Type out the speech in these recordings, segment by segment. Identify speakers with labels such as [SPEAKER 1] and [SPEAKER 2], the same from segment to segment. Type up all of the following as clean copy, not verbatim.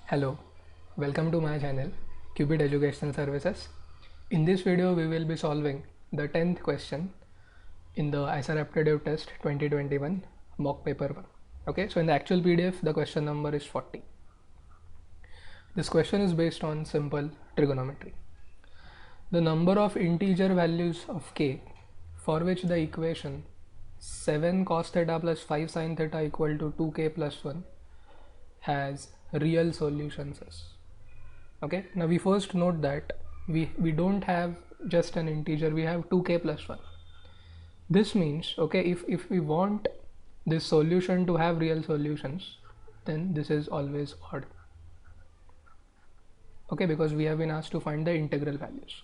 [SPEAKER 1] Hello, welcome to my channel Qubit Educational Services. In this video we will be solving the 10th question in the ISAR Aptitude Test 2021 mock paper 1. Okay, so in the actual PDF the question number is 40. This question is based on simple trigonometry. The number of integer values of k for which the equation 7 cos theta plus 5 sin theta equal to 2k plus 1 has real solutions is. Okay, now we first note that we don't have just an integer, we have 2k plus 1. This means, okay, if we want this solution to have real solutions, then this is always odd. Okay, because we have been asked to find the integral values.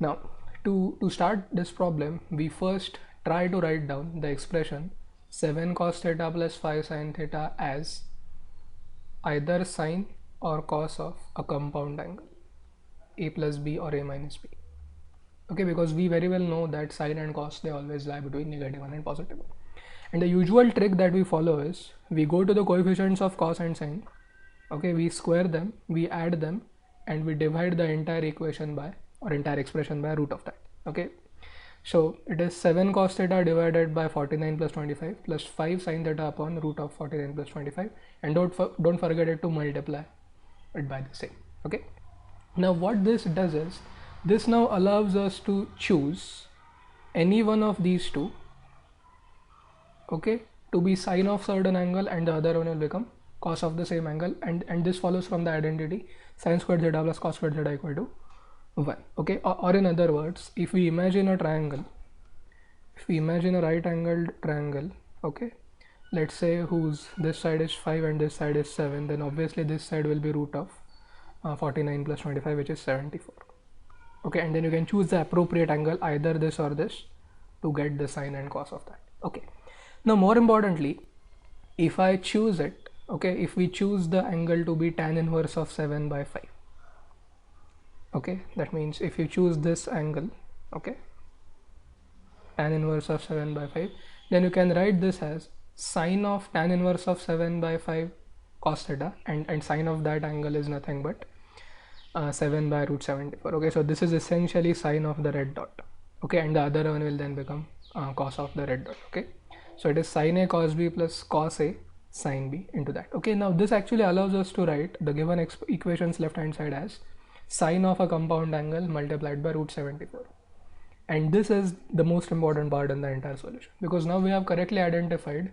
[SPEAKER 1] Now to start this problem, we first try to write down the expression 7 cos theta plus 5 sin theta as either sine or cos of a compound angle, a plus b or a minus b. Okay, because we very well know that sine and cos, they always lie between -1 and +1. And the usual trick that we follow is we go to the coefficients of cos and sine. Okay, we square them, we add them, and we divide the entire equation by, or entire expression by, root of that. Okay, so it is 7 cos theta divided by 49 plus 25 plus 5 sin theta upon root of 49 plus 25, and don't forget it to multiply it by the same. Okay, now what this does is this now allows us to choose any one of these two, okay, to be sine of certain angle, and the other one will become cos of the same angle, and this follows from the identity sin squared theta plus cos squared theta equal to 1. Okay, or in other words, if we imagine a triangle, if we imagine a right angled triangle, okay, let's say whose this side is 5 and this side is 7, then obviously this side will be root of 49 plus 25, which is 74. Okay, and then you can choose the appropriate angle, either this or this, to get the sine and cos of that. Okay, now more importantly, if I choose it, okay, if we choose the angle to be tan inverse of 7 by 5, okay, that means if you choose this angle, okay, tan inverse of 7 by 5, then you can write this as sine of tan inverse of 7 by 5 cos theta, and sine of that angle is nothing but 7 by root 74. Okay, so this is essentially sine of the red dot. Okay, and the other one will then become cos of the red dot. Okay, so it is sine a cos b plus cos a sine b into that. Okay, now this actually allows us to write the given equations left hand side as sine of a compound angle multiplied by root 74. And this is the most important part in the entire solution, because now we have correctly identified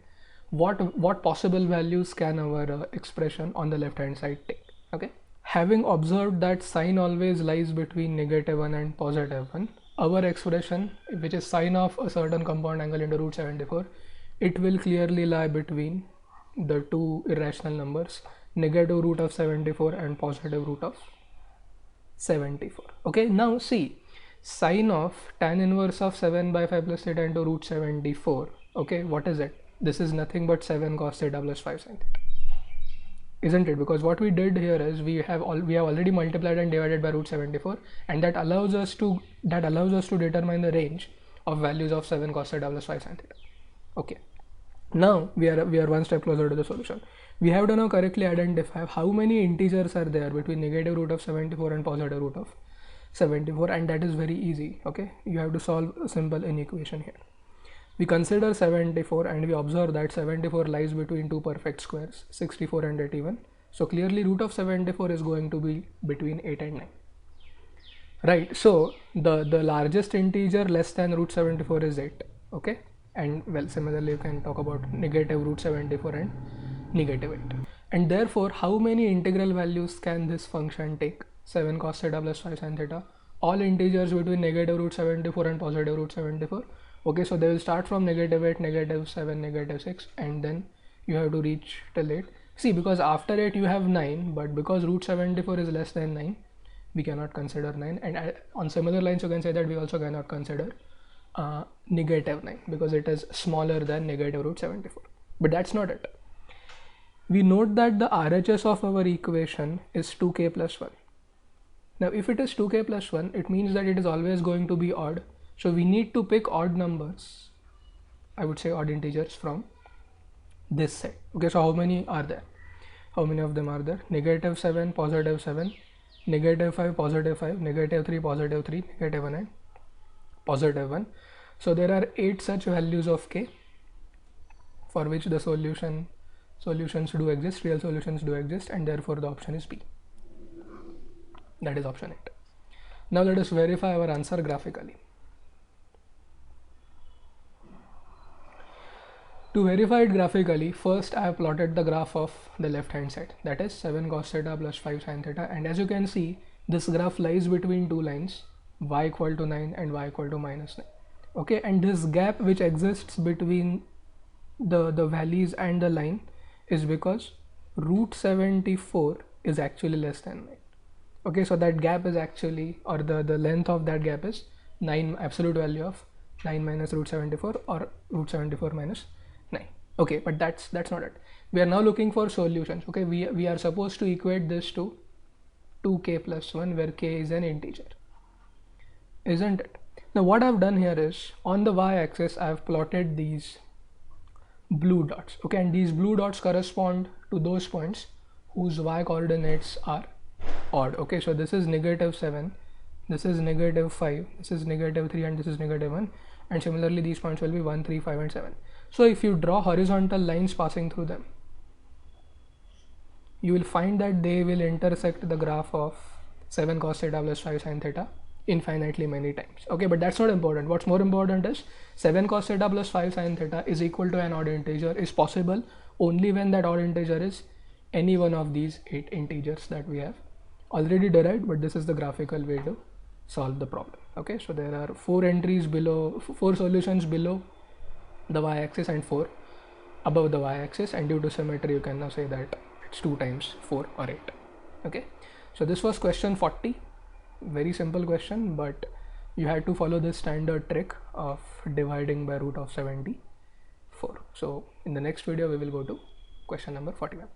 [SPEAKER 1] what possible values can our expression on the left hand side take. Okay, having observed that sine always lies between -1 and +1, our expression, which is sine of a certain compound angle into root 74, it will clearly lie between the two irrational numbers, negative root of 74 and positive root of 74. Okay, now see, sine of tan inverse of 7 by 5 plus theta into root 74, okay, what is it? This is nothing but 7 cos theta plus 5 sin theta, isn't it? Because what we did here is we have already multiplied and divided by root 74, and that allows us to determine the range of values of 7 cos theta plus 5 sin theta. Okay, now we are one step closer to the solution. We have to now correctly identify how many integers are there between negative root of 74 and positive root of 74, and that is very easy. Okay, you have to solve a simple inequation here. We consider 74 and we observe that 74 lies between two perfect squares, 64 and 81. So clearly root of 74 is going to be between 8 and 9. Right, so the largest integer less than root 74 is 8. Okay, and well, similarly you can talk about negative root 74 and negative 8. And therefore, how many integral values can this function take? 7 cos theta plus 5 sin theta, all integers between negative root 74 and positive root 74. Okay, so they will start from -8, -7, -6, and then you have to reach till 8. See, because after 8 you have 9, but because root 74 is less than 9, we cannot consider 9, and on similar lines you can say that we also cannot consider -9, because it is smaller than negative root 74. But that's not it. We note that the RHS of our equation is 2k plus 1. Now if it is 2k plus 1, it means that it is always going to be odd. So we need to pick odd numbers, I would say odd integers, from this set. Okay, so how many are there? How many of them are there? Negative 7, positive 7, negative 5, positive 5, negative 3, positive 3, negative 1 and positive 1. So there are 8 such values of k for which the solutions do exist, real solutions do exist, and therefore the option is B. That is option 8. Now let us verify our answer graphically. To verify it graphically, first I have plotted the graph of the left hand side, that is 7 cos theta plus 5 sin theta, and as you can see, this graph lies between two lines, y equal to 9 and y equal to minus 9. Okay, and this gap which exists between the valleys and the line is because root 74 is actually less than 9. Okay, so that gap is actually, or the length of that gap is 9, absolute value of 9 minus root 74, or root 74 minus 9. Okay, but that's not it. We are now looking for solutions. Okay, we are supposed to equate this to 2k plus 1, where k is an integer, isn't it? Now what I've done here is, on the y-axis I've plotted these blue dots. Okay, and these blue dots correspond to those points whose y coordinates are odd. Okay, so this is negative 7, this is negative 5, this is negative 3, and this is negative 1, and similarly these points will be 1, 3, 5 and 7. So if you draw horizontal lines passing through them, you will find that they will intersect the graph of 7 cos theta plus 5 sin theta infinitely many times. Okay, but that's not important. What's more important is 7 cos theta plus 5 sin theta is equal to an odd integer is possible only when that odd integer is any one of these 8 integers that we have already derived, but this is the graphical way to solve the problem. Okay, so there are 4 entries below, 4 solutions below the y-axis and 4 above the y-axis, and due to symmetry you can now say that it's 2 times 4 or 8. Okay, so this was question 40. Very simple question, but you had to follow this standard trick of dividing by root of 74. So in the next video we will go to question number 41.